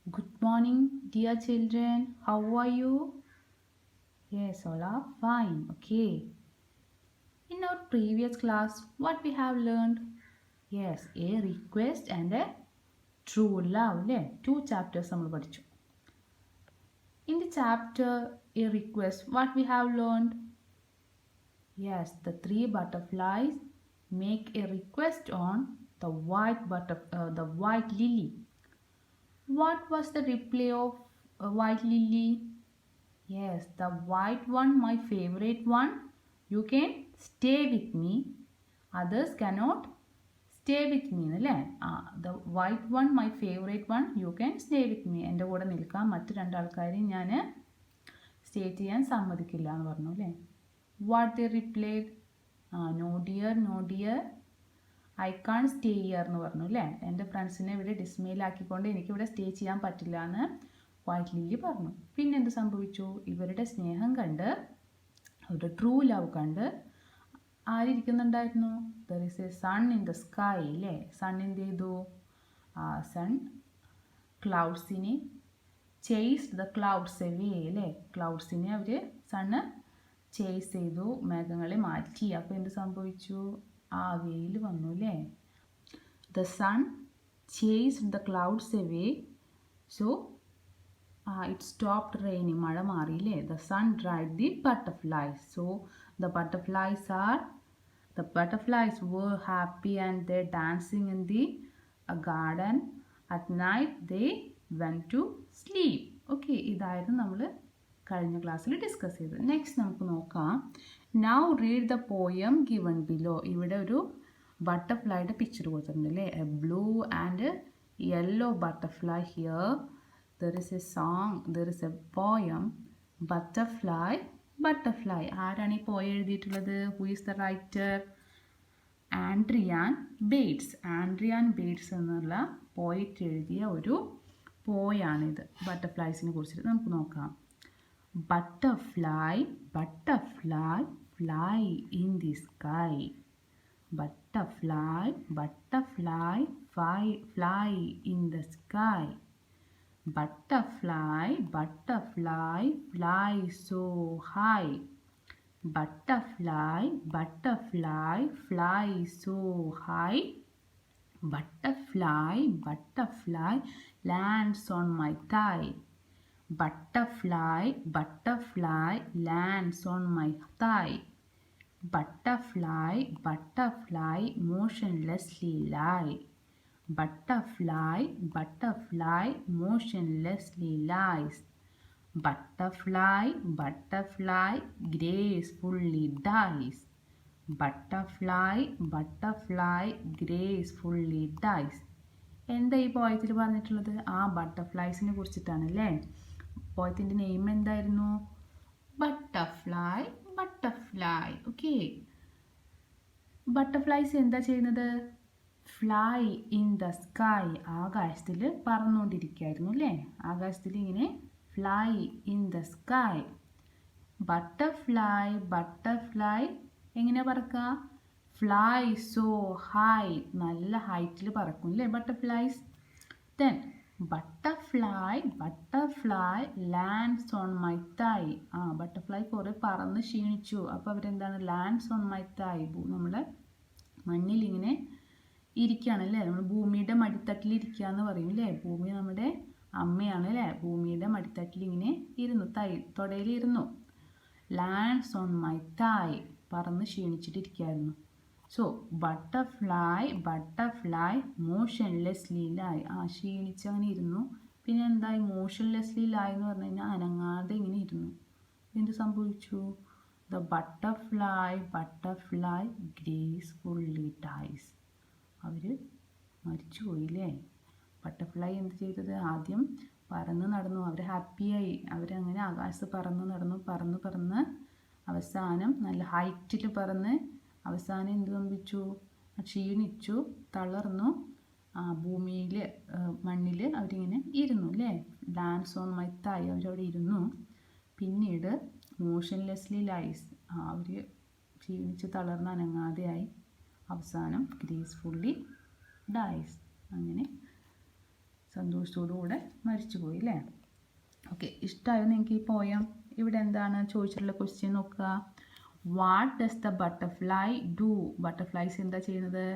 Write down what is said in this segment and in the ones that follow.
Good morning, dear children. How are you? Yes, all are fine. Okay. In our previous class, what we have learned? Yes, a request and a true love. Two chapters നമ്മൾ പഠിച്ചു. In the chapter a request, what we have learned? Yes, the three butterflies make a request on the white lily. What was the reply of a white lily? Yes, the white one, my favorite one. You can stay with me. Others cannot stay with me. അല്ലേ the white one, my favorite one. You can stay with me. എൻ്റെ കൂടെ നിൽക്കാം. മറ്റ് രണ്ടാൾക്കാരെയും ഞാൻ stay ചെയ്യാൻ സമ്മതിക്കില്ല എന്ന് പറഞ്ഞു അല്ലേ. What they replied? No dear, no dear, I can't stay here എന്ന് പറഞ്ഞു അല്ലേ. എൻ്റെ ഫ്രണ്ട്സിനെ ഇവിടെ ഡിസ്മെയിലാക്കിക്കൊണ്ട് എനിക്കിവിടെ സ്റ്റേ ചെയ്യാൻ പറ്റില്ല എന്ന് വൈറ്റ് ലില്ലി പറഞ്ഞു. പിന്നെ എന്ത് സംഭവിച്ചു? ഇവരുടെ സ്നേഹം കണ്ട്, അവരുടെ ട്രൂ ലവ് കണ്ട് ആരിയ്ക്കുന്നുണ്ടായിരുന്നു? There is a sun in the sky അല്ലേ. സൺ എന്ത് ചെയ്തു? സൺ ക്ലൗഡ്സിനെ ചേസ്ഡ് ദ ക്ലൗഡ്സ് എവേ അല്ലേ. ക്ലൗഡ്സിനെ അവർ സണ്ണ് ചേസ് ചെയ്തു, മേഘങ്ങളെ മാറ്റി. അപ്പോൾ എന്ത് സംഭവിച്ചു? ആ വെയിൽ വന്നു അല്ലേ. The sun chased the clouds away, so it stopped raining. മഴ മാറിയില്ലേ. the sun dried the butterflies. So the butterflies were happy and they're dancing in the garden. At night they went to sleep. Okay, ഇതായിരുന്നു നമ്മൾ കഴിഞ്ഞ ക്ലാസ്സിൽ discuss ചെയ്തത്. Next നമുക്ക് നോക്കാം. now read the poem given below. ഇവിടെ ഒരു ബട്ടർഫ്ലൈയുടെ picture കൊടുത്തിട്ടുണ്ട് അല്ലേ. a blue and yellow butterfly here. There is a song, there is a poem, Butterfly, Butterfly. ആരാണ് ഈ പോയം എഴുതിയിട്ടുള്ളത്? Who is the writer? Andrian Bates. Andrian Bates എന്നുള്ള poet എഴുതിയ ഒരു പോയാണിത് ബട്ടർഫ്ലൈസിനെ കുറിച്ചിട്ട്. നമുക്ക് നോക്കാം. Butterfly, butterfly, fly in the sky. Butterfly, butterfly, fly in the sky. Butterfly, butterfly, fly so high. Butterfly, butterfly, fly so high. Butterfly, butterfly, lands on my thigh. Butterfly, butterfly, lands on my thigh. Butterfly, butterfly, motionlessly lie. Butterfly, butterfly, motionlessly lies. Butterfly, butterfly, gracefully dies. Butterfly, butterfly, gracefully dies. എന്താ ഈ പോയത്തിൽ പറഞ്ഞിട്ടുള്ളത്? ആ ബട്ടർഫ്ലൈസിനെ കുറിച്ചിട്ടാണ് അല്ലേ. പോയത്തിൻ്റെ name എന്തായിരുന്നു? Butterfly, butterfly. Okay, butterflies എന്താ ചെയ്യുന്നത്? Fly in the sky. ആകാശത്തിൽ പറന്നുകൊണ്ടിരിക്കുകയായിരുന്നു അല്ലേ. ആകാശത്തിൽ ഇങ്ങനെ fly in the sky. Butterfly, butterfly എങ്ങനെയാണ് പറക്കുക? Fly so high. നല്ല ഹൈറ്റിൽ പറക്കും അല്ലേ butterflies. Then butterfly, butterfly lands on my thigh. Butterfly കുറേ പറന്ന് ക്ഷീണിച്ചു. അപ്പോൾ അവരെന്താണ്? ലാൻഡ്സ് ഓൺ മൈ തൈ. നമ്മുടെ മണ്ണിൽ ഇങ്ങനെ ഇരിക്കുകയാണല്ലേ. നമ്മൾ ഭൂമിയുടെ മടിത്തട്ടിൽ ഇരിക്കുക എന്ന് പറയും അല്ലേ. ഭൂമി നമ്മുടെ അമ്മയാണ് അല്ലേ. ഭൂമിയുടെ മടിത്തട്ടിൽ ഇങ്ങനെ ഇരുന്നു, തൊടയിലിരുന്നു. Lands on my thigh. പറന്ന് ക്ഷീണിച്ചിട്ടിരിക്കുകയായിരുന്നു. So butterfly, butterfly motionlessly lie. ക്ഷീണിച്ച് അങ്ങനെ ഇരുന്നു. പിന്നെ എന്തായി? മോഷൻലെസ്ലി ലായ് എന്ന് പറഞ്ഞു കഴിഞ്ഞാൽ അനങ്ങാതെ ഇങ്ങനെ ഇരുന്നു. എന്ത് സംഭവിച്ചു? The butterfly, butterfly gracefully dies. അവർ മരിച്ചുപോയില്ലേ. ബട്ടർഫ്ലൈ എന്ത് ചെയ്തത്? ആദ്യം പറന്ന് നടന്നു. അവർ ഹാപ്പിയായി. അവരങ്ങനെ ആകാശത്ത് പറന്ന് നടന്നു. പറന്ന് അവസാനം നല്ല ഹൈറ്റിൽ പറന്ന് അവസാനം എന്ത് സംഭവിച്ചു? ക്ഷീണിച്ചു, തളർന്നു. ഭൂമിയിൽ മണ്ണിൽ അവരിങ്ങനെ ഇരുന്നു അല്ലേ. ലാൻഡ്സ് ഓൺ മൈ തായ്. അവരവിടെ ഇരുന്നു. പിന്നീട് മോഷൻലെസ്ലി ലൈസ്. അവർ ക്ഷീണിച്ച് തളർന്ന് അനങ്ങാതെയായി. അവസാനം ഗ്രേസ്ഫുള്ളി ഡൈസ്. അങ്ങനെ സന്തോഷത്തോടുകൂടെ മരിച്ചുപോയി അല്ലേ. ഓക്കെ, ഇഷ്ടമായോ നിങ്ങൾക്ക് ഈ പോയം? ഇവിടെ എന്താണ് ചോദിച്ചിട്ടുള്ള ക്വസ്റ്റ്യൻ നോക്കുക. What does the butterfly do? Butterflies എന്താ ചെയ്യുന്നത്?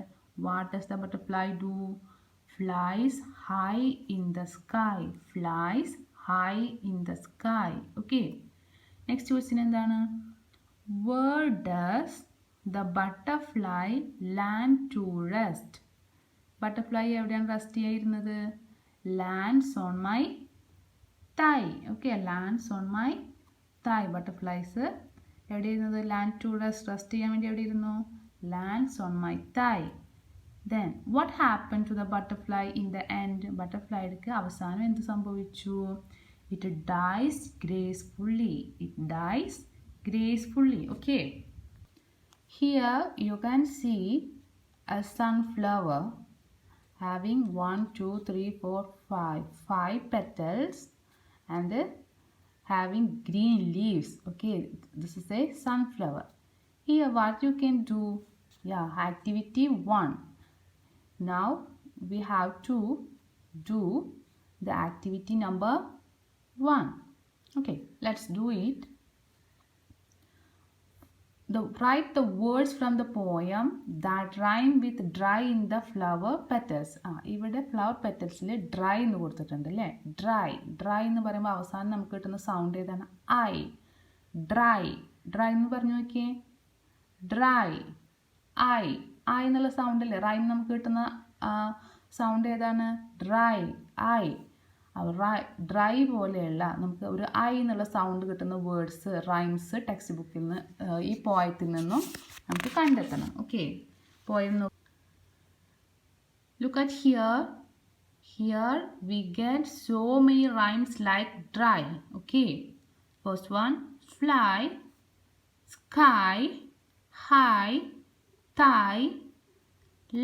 What does the butterfly do? Flies high in the sky. Flies high in the sky. Okay, next question എന്താണ്? Where does the butterfly land to rest? Butterfly എവിടെയാണ് rest ചെയ്യായിരുന്നത്? Lands on my thigh. Okay, lands on my thigh. Butterflies എവിടെ ഇരുന്നത്? Land to rest ചെയ്യാൻ വേണ്ടി എവിടെ ഇരുന്നു? Lands on my thigh. Then what happen to the butterfly in the end? ബട്ടർഫ്ലൈക്ക് അവസാനം എന്ത് സംഭവിച്ചു? It dies gracefully. It dies gracefully. Okay, here you can see a sunflower having 1 2 3 4 5 petals and having green leaves. Okay, this is a sunflower. Here what you can do? Yeah, activity 1. Now we have to do the activity number 1. Okay, let's do it. Write the words from the poem that rhyme with dry in the flower petals. ഇവിടെ flower പെറ്റൽസിൽ dry എന്ന് കൊടുത്തിട്ടുണ്ട് അല്ലേ. Dry dry എന്ന് പറയുമ്പോൾ അവസാനം നമുക്ക് കിട്ടുന്ന sound ഏതാണ്? ഐ. ഡ്രൈ ഡ്രൈ എന്ന് പറഞ്ഞു നോക്കിയേ. Dry eye. ഐ എന്നുള്ള സൗണ്ട് അല്ലേ. റൈം നമുക്ക് കിട്ടുന്ന സൗണ്ട് ഏതാണ്? Dry eye. ഡ്രൈ പോലെയല്ല, നമുക്ക് ഒരു ഐ എന്നുള്ള സൗണ്ട് കിട്ടുന്ന വേർഡ്സ് റൈംസ് ടെക്സ്റ്റ് ബുക്കിൽ നിന്ന് ഈ പോയത്തിൽ നിന്നും നമുക്ക് കണ്ടെത്തണം. Okay, poem look at here. Here we get so many rhymes like dry. Okay, first one fly, sky, high, thigh,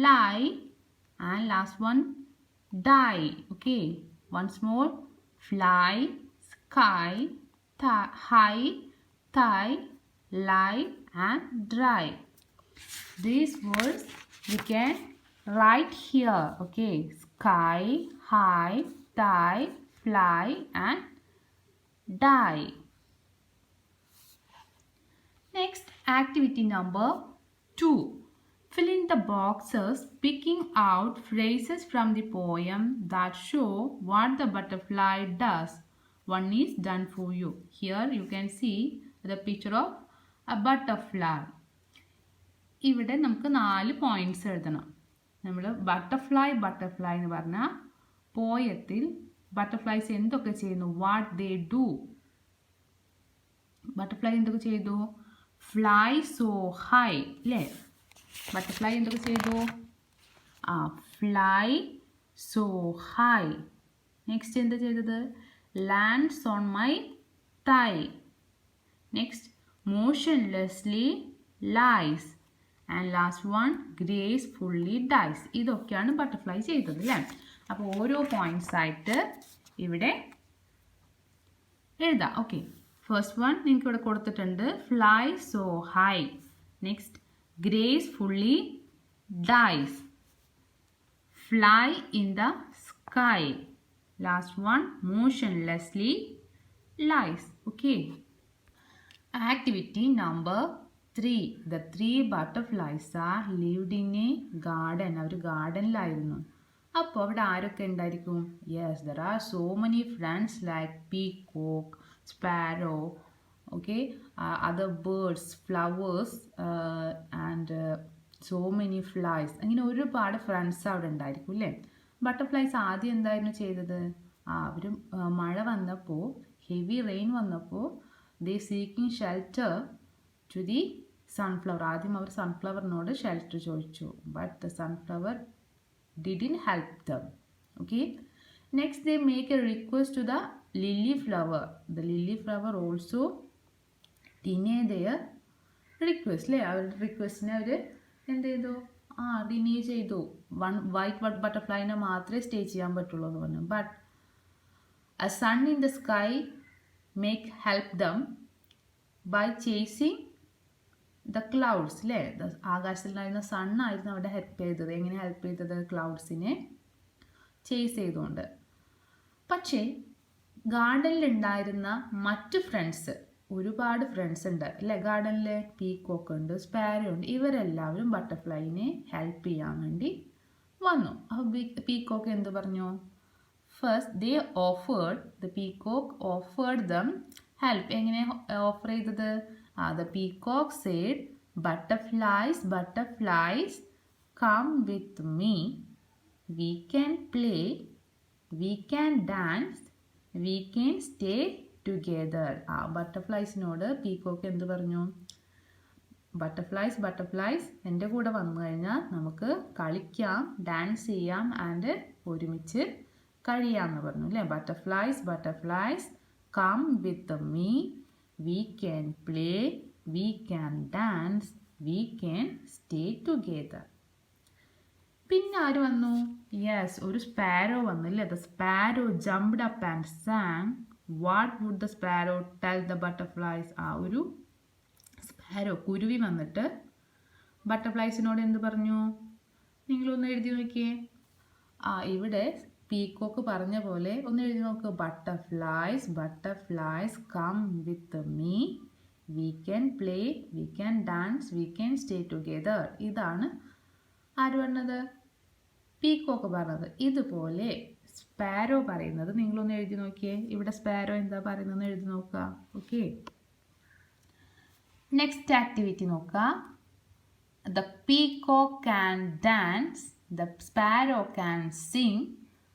lie, and last one die. Okay, once more, fly, sky, high, thigh, lie, and dry. These words we can write here. Okay, sky, high, thigh, fly, and die. Next, activity number 2. Fill in the boxes, picking out phrases from the poem that show what the butterfly does. One is done for you. Here you can see the picture of a butterfly. ഇവിടെ നമുക്ക് 4 points എഴുതണം. നമ്മൾ butterfly എന്ന് പറഞ്ഞാൽ പോയത്തിൽ butterflies എന്തൊക്കെ ചെയ്യുന്നു? What they do. Butterfly എന്തൊക്കെ ചെയ്തു? ഫ്ലൈ സോ ഹൈ അല്ലേ. ബട്ടർഫ്ലൈ എന്തൊക്കെ ചെയ്തു? Fly so high. നെക്സ്റ്റ് എന്താ ചെയ്തത്? Lands on my thigh. Next motionlessly lies. And last one gracefully dies. ഇതൊക്കെയാണ് ബട്ടർഫ്ലൈ ചെയ്തത് അല്ലേ. അപ്പോൾ ഓരോ പോയിന്റ്സ് ആയിട്ട് ഇവിടെ എഴുതാം. ഓക്കെ, ഫസ്റ്റ് വൺ നിങ്ങൾക്ക് ഇവിടെ കൊടുത്തിട്ടുണ്ട്, fly so high. Next gracefully dies, fly in the sky, last one motionlessly lies. Okay, activity number 3. The 3 butterflies are lived in a garden. അവർ ഗാർഡനിലായിരുന്നു. അപ്പോൾ അവിടെ ആരൊക്കെ ഉണ്ടായിരിക്കും? Yes, there are so many friends like peacock, sparrow, okay, other birds, flowers, and so many flies. അങ്ങനെ ഒരുപാട് friends അവിടെ ഉണ്ടായിരിക്കും അല്ലേ. Butterflies ആദ്യം എന്തായിരുന്നു ചെയ്തത്? അവർ മഴ വന്നപ്പോൾ, ഹെവി റെയിൻ വന്നപ്പോൾ they seeking shelter to the sunflower. ആദ്യം അവർ സൺഫ്ലവറിനോട് ഷെൽട്ടർ ചോദിച്ചു. But the sunflower didn't help them. Okay, next they make a request to the lily flower. The lily flower also deny their request അല്ലേ. അവരുടെ റിക്വസ്റ്റിനെ അവർ എന്ത് ചെയ്തു? ഡിനേ ചെയ്തു. വൈറ്റ് ബട്ടർഫ്ലൈനെ മാത്രമേ സ്റ്റേ ചെയ്യാൻ പറ്റുള്ളൂ എന്ന് പറഞ്ഞു. But a sun in the sky make help them by chasing the clouds അല്ലേ. ആകാശത്തിലുണ്ടായിരുന്ന സണ്ണായിരുന്നു അവിടെ ഹെൽപ്പ് ചെയ്തത്. എങ്ങനെ ഹെൽപ്പ് ചെയ്തത്? ക്ലൗഡ്സിനെ ചേസ് ചെയ്തുകൊണ്ട്. പക്ഷേ ഗാർഡനിൽ ഉണ്ടായിരുന്ന മറ്റു ഫ്രണ്ട്സ്, ഒരുപാട് ഫ്രണ്ട്സ് ഉണ്ട് അല്ലേ ഗാർഡനിൽ. പീക്കോക്ക് ഉണ്ട്, സ്പാരോ ഉണ്ട്, ഇവരെല്ലാവരും ബട്ടർഫ്ലൈനെ ഹെൽപ്പ് ചെയ്യാൻ വേണ്ടി വന്നു. അപ്പോൾ പീക്കോക്ക് എന്ത് പറഞ്ഞു? First the peacock offered them help. എങ്ങനെ ഓഫർ ചെയ്തത്? the peacock said, butterflies, come with me. We can play, we can dance, we can stay together. ബട്ടർഫ്ലൈസിനോട് പീക്കോക്ക് എന്ത് പറഞ്ഞു? ബട്ടർഫ്ലൈസ് എൻ്റെ കൂടെ വന്നു കഴിഞ്ഞാൽ നമുക്ക് കളിക്കാം, ഡാൻസ് ചെയ്യാം ആൻഡ് ഒരുമിച്ച് കഴിയാമെന്ന് പറഞ്ഞു അല്ലേ. Butterflies come with me, we can play, we can dance, we can stay together. പിന്നെ ആര് വന്നു? യെസ്, ഒരു സ്പാരോ വന്നില്ലേ. The sparrow jumped up and sang. What would the sparrow tell the butterflies? ഒരു സ്പാരോ, കുരുവി വന്നിട്ട് ബട്ടർഫ്ലൈസിനോട് എന്ത് പറഞ്ഞു? നിങ്ങളൊന്ന് എഴുതി നോക്കിയേ. ഇവിടെ പീക്കോക്ക് പറഞ്ഞ പോലെ ഒന്ന് എഴുതി നോക്ക്. Butterflies come with me, we can play, we can dance, we can stay together. ഇതാണ് ആര് പറഞ്ഞത്? പീക്കോക്ക് പറഞ്ഞത്. ഇതുപോലെ സ്പാരോ പറയുന്നത് നിങ്ങളൊന്ന് എഴുതി നോക്കിയേ. ഇവിടെ സ്പാരോ എന്താ പറയുന്നതെന്ന് എഴുതി നോക്കുക. ഓക്കെ, നെക്സ്റ്റ് ആക്ടിവിറ്റി നോക്കുക. The peacock can dance, the sparrow can Singh,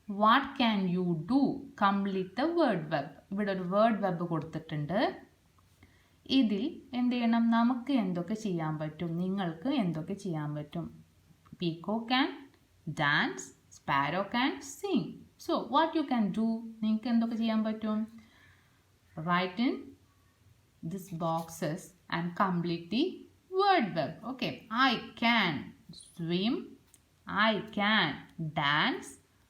what can you do? Complete the word web. ഇവിടെ ഒരു വേർഡ് വെബ് കൊടുത്തിട്ടുണ്ട്. ഇതിൽ എന്ത് ചെയ്യണം? നമുക്ക് എന്തൊക്കെ ചെയ്യാൻ പറ്റും, നിങ്ങൾക്ക് എന്തൊക്കെ ചെയ്യാൻ പറ്റും? Peacock can dance, sparrow can sing. So what you can do? നിങ്ങൾക്ക് എന്തൊക്കെ ചെയ്യാൻ പറ്റും? Write in these boxes and complete the word web. Okay, I can swim, I can dance,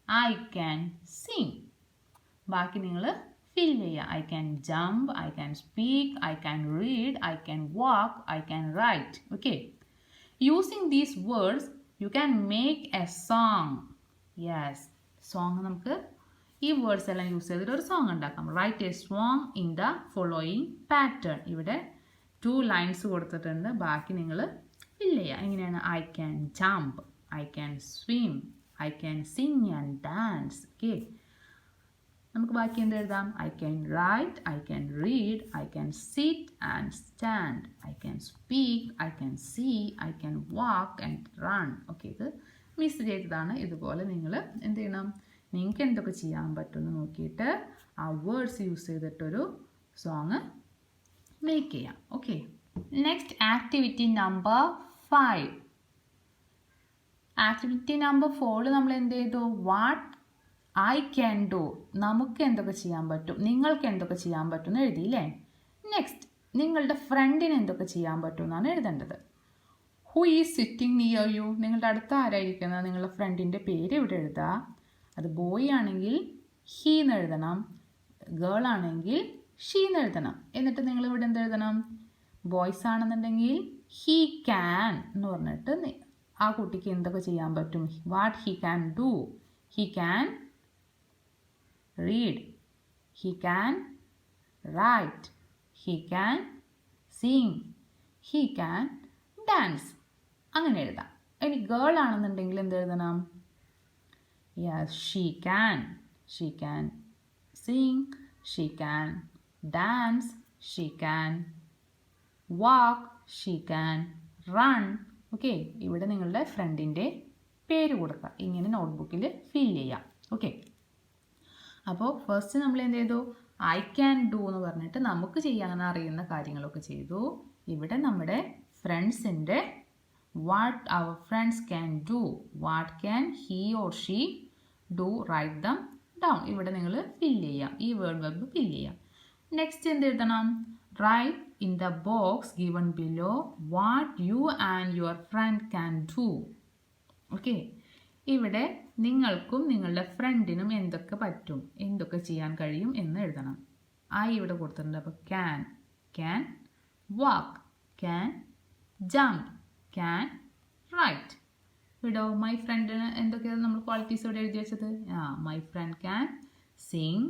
I can sing. ബാക്കി നിങ്ങൾ ഫിൽ ചെയ്യുക. I can jump, I can speak, I can read, I can walk, I can write. Okay, using these words you can make a song. Yes, song നമുക്ക് ഈ words എല്ലാം use ചെയ്തിട്ട് ഒരു song ഉണ്ടാക്കാം. Write a song in the following pattern. ഇവിടെ 2 lines കൊടുത്തിട്ടുണ്ട്. ബാക്കി നിങ്ങൾ ഫിൽ ചെയ്യുക. എങ്ങനെയാണ്? I can jump, I can swim, I can sing and dance. Okay, നമുക്ക് ബാക്കി എന്ത് എഴുതാം? I can write, I can read, I can sit and stand, I can speak, I can see, I can walk and run. Okay, ഇത് miss ചെയ്തതാണ്. ഇതുപോലെ നിങ്ങൾ എന്ത് ചെയ്യണം? നിങ്ങൾക്ക് എന്തൊക്കെ ചെയ്യാൻ പറ്റുമെന്ന് നോക്കിയിട്ട് ആ വേർഡ്സ് യൂസ് ചെയ്തിട്ടൊരു സോങ് മേക്ക് ചെയ്യാം. Okay, next activity number 5. Activity number 4 നമ്മൾ എന്ത് ചെയ്തു? What I can do. നമുക്ക് എന്തൊക്കെ ചെയ്യാൻ പറ്റും, നിങ്ങൾക്ക് എന്തൊക്കെ ചെയ്യാൻ പറ്റും എന്ന് എഴുതിയില്ലേ. നെക്സ്റ്റ്, നിങ്ങളുടെ ഫ്രണ്ടിന് എന്തൊക്കെ ചെയ്യാൻ പറ്റും എന്നാണ് എഴുതേണ്ടത്. Who is sitting near you. നിങ്ങളുടെ അടുത്ത് ആരായിരിക്കുന്നത്? നിങ്ങളുടെ ഫ്രണ്ടിൻ്റെ പേര് ഇവിടെ എഴുതുക. അത് ബോയ് ആണെങ്കിൽ ഹീ എന്ന് എഴുതണം, ഗേൾ ആണെങ്കിൽ ഷീ എന്ന് എഴുതണം. എന്നിട്ട് നിങ്ങൾ ഇവിടെ എന്ത് എഴുതണം? ബോയ്സ് ആണെന്നുണ്ടെങ്കിൽ ഹീ ക്യാൻ എന്ന് പറഞ്ഞിട്ട് ആ കുട്ടിക്ക് എന്തൊക്കെ ചെയ്യാൻ പറ്റും? What he can do. He can read, he can write, he can sing, he can dance. അങ്ങനെ എഴുതാം. ഇനി ഗേൾ ആണെന്നുണ്ടെങ്കിൽ എന്ത് എഴുതണം? Yes, she can sing, she can dance, she can walk, she can run. Okay, ഇവിടെ നിങ്ങളുടെ ഫ്രണ്ടിൻ്റെ പേര് കൊടുക്കുക. ഇങ്ങനെ നോട്ട്ബുക്കിൽ ഫിൽ ചെയ്യാം. ഓക്കെ, അപ്പോൾ ഫസ്റ്റ് നമ്മൾ എന്ത് ചെയ്തു? ഐ ക്യാൻ ഡു എന്ന് പറഞ്ഞിട്ട് നമുക്ക് ചെയ്യാൻ അറിയുന്ന കാര്യങ്ങളൊക്കെ ചെയ്തു. ഇവിടെ നമ്മുടെ ഫ്രണ്ട്സിൻ്റെ വാട്ട് അവർ friends can do, what can he or she do, write them down. ഇവിടെ നിങ്ങൾ ഫിൽ ചെയ്യാം, ഈ വേർഡ് വെബ് ഫിൽ ചെയ്യാം. നെക്സ്റ്റ് എന്ത് എഴുതണം? Write in the box given below what you and your friend can do. Okay, ഇവിടെ നിങ്ങൾക്കും നിങ്ങളുടെ ഫ്രണ്ടിനും എന്തൊക്കെ പറ്റും, എന്തൊക്കെ ചെയ്യാൻ കഴിയും എന്ന് എഴുതണം. ഇവിടെ കൊടുത്തിട്ടുണ്ട്. അപ്പോൾ can walk, can jump, can write. ഇവിടോ മൈ ഫ്രണ്ടിന് എന്തൊക്കെയാണ് നമ്മൾ ക്വാളിറ്റീസ് ഇവിടെ എഴുതി വെച്ചത്? My friend can sing,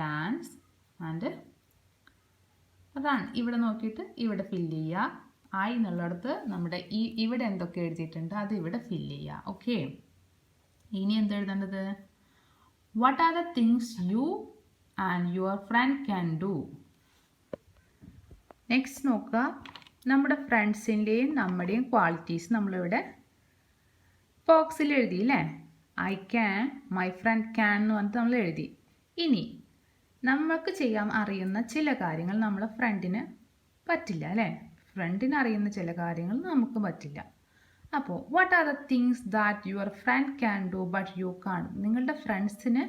dance and run. ഇവിടെ നോക്കിയിട്ട് ഇവിടെ ഫില്ല് ചെയ്യുക. I എന്നുള്ളിടത്ത് നമ്മുടെ ഇവിടെ എന്തൊക്കെ എഴുതിയിട്ടുണ്ട് അത് ഇവിടെ ഫില്ല് ചെയ്യുക. ഓക്കെ, ഇനി എന്ത് എഴുതേണ്ടത്? What are the things you and your friend can do? Next നോക്കുക, നമ്മുടെ ഫ്രണ്ട്സിൻ്റെയും നമ്മുടെയും ക്വാളിറ്റീസ് നമ്മളിവിടെ ബോക്സിൽ എഴുതി അല്ലേ? I can, my friend can എന്ന് പറഞ്ഞിട്ട് നമ്മൾ എഴുതി. ഇനി നമുക്ക് ചെയ്യാൻ അറിയുന്ന ചില കാര്യങ്ങൾ നമ്മളെ ഫ്രണ്ടിന് പറ്റില്ല അല്ലേ? ഫ്രണ്ടിന് അറിയുന്ന ചില കാര്യങ്ങൾ നമുക്ക് പറ്റില്ല. അപ്പോൾ what are the things that your friend can do but you can't? നിങ്ങളുടെ ഫ്രണ്ട്സിന്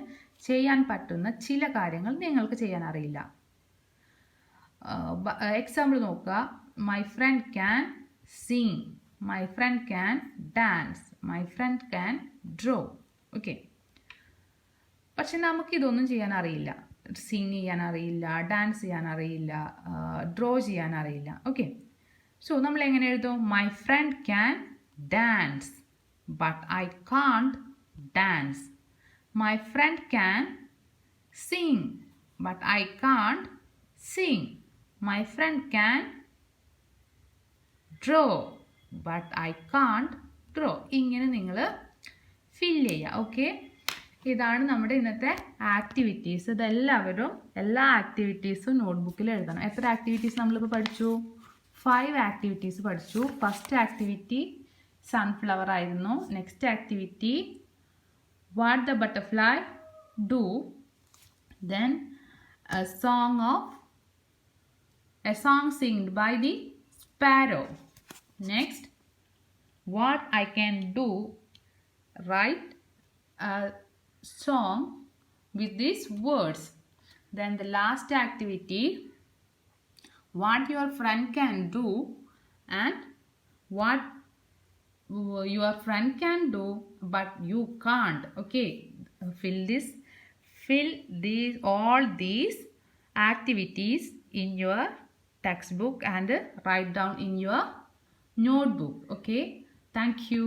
ചെയ്യാൻ പറ്റുന്ന ചില കാര്യങ്ങൾ നിങ്ങൾക്ക് ചെയ്യാൻ അറിയില്ല. എക്സാമ്പിൾ നോക്കുക. My friend can Singh, my friend can dance, my friend can draw. Okay, പക്ഷെ നമുക്കിതൊന്നും ചെയ്യാൻ അറിയില്ല. സിങ് ചെയ്യാൻ അറിയില്ല, ഡാൻസ് ചെയ്യാൻ അറിയില്ല, ഡ്രോ ചെയ്യാൻ അറിയില്ല. ഓക്കെ, സോ നമ്മൾ എങ്ങനെ എഴുതും? My friend can dance but I can't dance. My friend can Singh but I can't Singh. My friend can draw but I can't draw. ഇങ്ങനെ നിങ്ങൾ ഫില്ല് ചെയ്യുക. ഓക്കെ, ഇതാണ് നമ്മുടെ ഇന്നത്തെ ആക്ടിവിറ്റീസ്. ഇതെല്ലാവരും എല്ലാ ആക്ടിവിറ്റീസും നോട്ട്ബുക്കിൽ എഴുതണം. എത്ര ആക്ടിവിറ്റീസ് നമ്മളിപ്പോൾ പഠിച്ചു? 5 ആക്ടിവിറ്റീസ് പഠിച്ചു. ഫസ്റ്റ് ആക്ടിവിറ്റി സൺഫ്ലവർ ആയിരുന്നു. Next activity what the butterfly do. Then a song singed by the sparrow. Next, what I can do, write a song with these words. Then the last activity, what your friend can do and what your friend can do but you can't. Okay, fill all these activities in your textbook and write down in your notebook. Okay, thank you.